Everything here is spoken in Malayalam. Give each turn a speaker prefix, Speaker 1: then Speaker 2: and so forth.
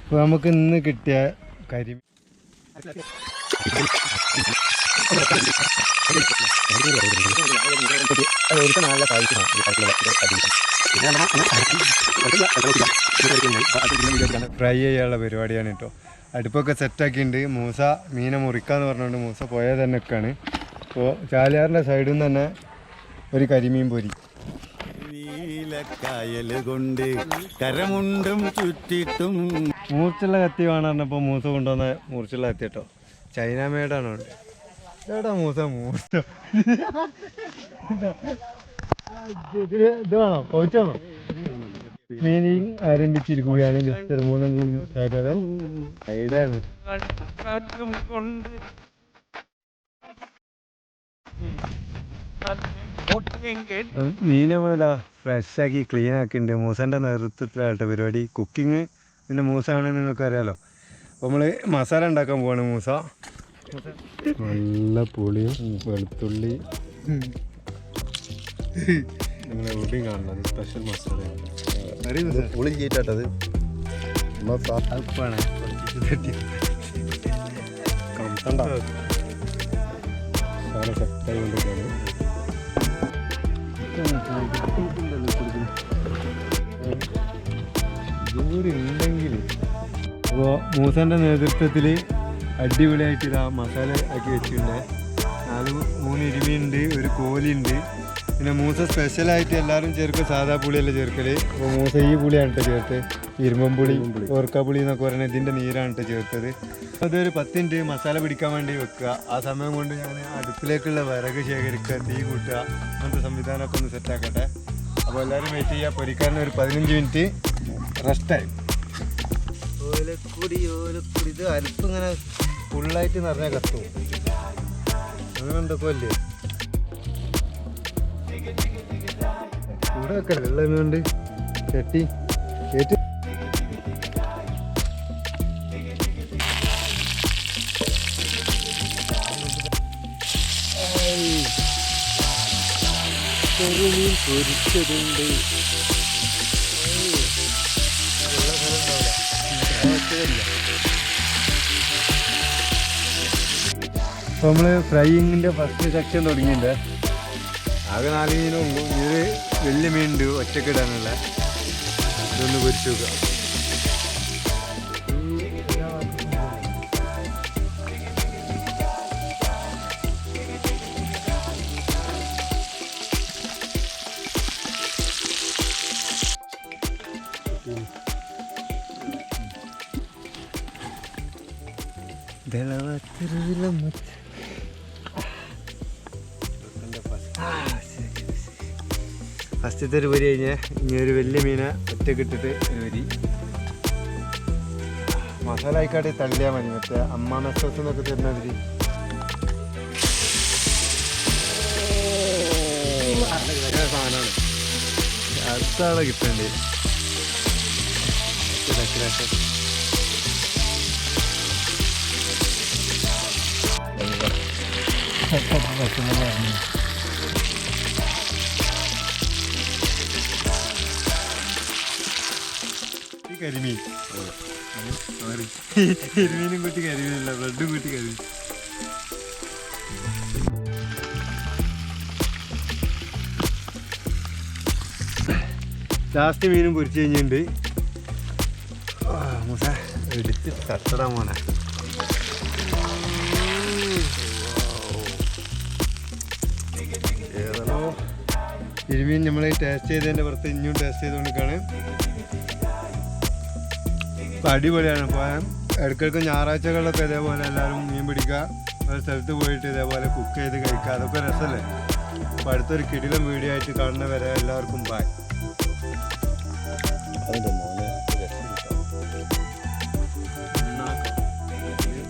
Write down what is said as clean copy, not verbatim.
Speaker 1: അപ്പോൾ നമുക്ക് ഇന്ന് കിട്ടിയ കരിമീൻ ഫ്രൈ ചെയ്യാനുള്ള പരിപാടിയാണ് കേട്ടോ. അടുപ്പൊക്കെ സെറ്റാക്കിയിട്ടുണ്ട്. മൂസ മീനെ മുറിക്കാന്ന് പറഞ്ഞുകൊണ്ട് മൂസ പോയാൽ തന്നെ ഒക്കെയാണ്. അപ്പോൾ ചാലിയാറിൻ്റെ സൈഡിൽ നിന്ന് തന്നെ ഒരു കരിമീൻ പൊരി.
Speaker 2: കൊണ്ട് കരമുണ്ടും ചുറ്റിട്ടും
Speaker 1: മൂർച്ചുള്ള കത്തി വേണം പറഞ്ഞപ്പോൾ മൂസ കൊണ്ടുവന്ന മൂർച്ചുള്ള കത്തി കേട്ടോ. ചൈന മേഡാണ്. എടാ മൂസ മൂർച്ച ഇത് വേണോ പോയിച്ചാണോ മീനിങ് ആരംഭിച്ചിരിക്കുകയാണ്. ജസ്റ്റ് 3 സൈഡാണ്. മീനെ പോലെ ഫ്രഷാക്കി ക്ലീൻ ആക്കിയിട്ടുണ്ട്. മൂസൻ്റെ നേതൃത്വത്തിലായിട്ട് പരിപാടി. കുക്കിങ് പിന്നെ മൂസാണെന്ന് നിങ്ങൾക്ക് അറിയാലോ. അപ്പോൾ നമ്മൾ മസാല ഉണ്ടാക്കാൻ പോവാണ്. മൂസ നല്ല പുളിയും വെളുത്തുള്ളി നിങ്ങളെ എവിടെയും കാണുന്നത് സ്പെഷ്യൽ മസാലയാണ്.
Speaker 2: പുളി ചീറ്റാട്ടത്
Speaker 1: ഉപ്പാണ് കമ്പണ്ട സാധനം സെറ്റായി കൊണ്ടിരിക്കുകയാണ്. ജോലി ഉണ്ടെങ്കിൽ അപ്പോൾ മൂസൻ്റെ നേതൃത്വത്തിൽ അടിപൊളിയായിട്ട് ഇതാ മസാല ആക്കി വെച്ചിട്ടുണ്ട്. 3 ഇരുമീനുണ്ട്, ഒരു കോലിയുണ്ട്. പിന്നെ മൂസ സ്പെഷ്യലായിട്ട് എല്ലാവരും ചേർക്കും സാധാ പുളിയല്ല ചേർക്കൽ. അപ്പോൾ മൂസ ഈ പുളിയാണ് കേട്ടോ ചേർത്ത്. ഇരുമ്പുളി ഓർക്കാപ്പുളി എന്നൊക്കെ പറയുന്നത് ഇതിൻ്റെ നീരാണ് കേട്ടോ ചേർത്തത്. അതൊരു 10 മിനിറ്റ് മസാല പിടിക്കാൻ വേണ്ടി വെക്കുക. ആ സമയം കൊണ്ട് ഞാൻ അടുപ്പിലേക്കുള്ള വിറക് ശേഖരിക്കുക, തീ കൂട്ടുക, അങ്ങനത്തെ സംവിധാനമൊക്കെ ഒന്ന് സെറ്റാക്കട്ടെ. അപ്പോൾ എല്ലാവരും വെയിറ്റ് ചെയ്യുക. പൊരിക്കാരന് ഒരു 15 മിനിറ്റ് റെസ്റ്റായി. ഓലക്കുടി ഇത് അരിപ്പിങ്ങനെ ഫുള്ളായിട്ട് നിറഞ്ഞ കത്തും. അങ്ങനെ എന്തൊക്കെ അല്ലേ ഇവിടെ വെക്കല്ലേ വെള്ളം കൊണ്ട് ചട്ടി ഏറ്റവും ചെറുമീൻ പൊരിച്ചതുണ്ട്. അപ്പോൾ നമ്മൾ ഫ്രൈയിങ്ങിൻ്റെ ഫസ്റ്റ് സെക്ഷൻ തുടങ്ങിയിട്ടുണ്ട്. ആകെ 4 മീനുള്ളൂ. ഒരു വലിയ മീനുണ്ട് ഒറ്റക്കിടാനുള്ള. ഇതൊന്ന് പൊരിച്ചു നോക്കുക. ഫസ്റ്റത്തെ ഒരു പൊരി കഴിഞ്ഞാൽ ഇനി ഒരു വലിയ മീനെ ഒറ്റക്കിട്ടിട്ട് ഒരു പൊരി. മസാല ആയിക്കാട്ട് തള്ളിയാൽ മതി. മറ്റേ അമ്മ മെസ്സോസ് എന്നൊക്കെ തരുന്നതിൽ സാധനമാണ്. അടുത്ത ആളെ കിട്ടേണ്ടി. കരിമീൻ കരിമീനും കൂട്ടി കരിമീനല്ല, ബ്രെഡും കൂട്ടി കരിമീൻ. ലാസ്റ്റ് മീനും പൊരിച്ചു കഴിഞ്ഞിട്ടുണ്ട്. മൂസ എടുത്ത് തട്ടടാൻ പോണേ. ഇരുമീൻ നമ്മൾ ടേസ്റ്റ് ചെയ്തതിൻ്റെ പുറത്ത് ഇനിയും ടേസ്റ്റ് ചെയ്തുകൊണ്ടിരിക്കുകയാണ്. അപ്പോൾ അടിപൊളിയാണ്. അപ്പോൾ ഇടയ്ക്കിടയ്ക്ക് ഞായറാഴ്ചകളിലൊക്കെ ഇതേപോലെ എല്ലാവരും മീൻ പിടിക്കുക, ഒരു സ്ഥലത്ത് പോയിട്ട് ഇതേപോലെ കുക്ക് ചെയ്ത് കഴിക്കുക. അതൊക്കെ രസമല്ലേ. അപ്പോൾ അടുത്തൊരു കിടിലം വീഡിയോ ആയിട്ട് കാണുന്നവരെ എല്ലാവർക്കും ബൈ.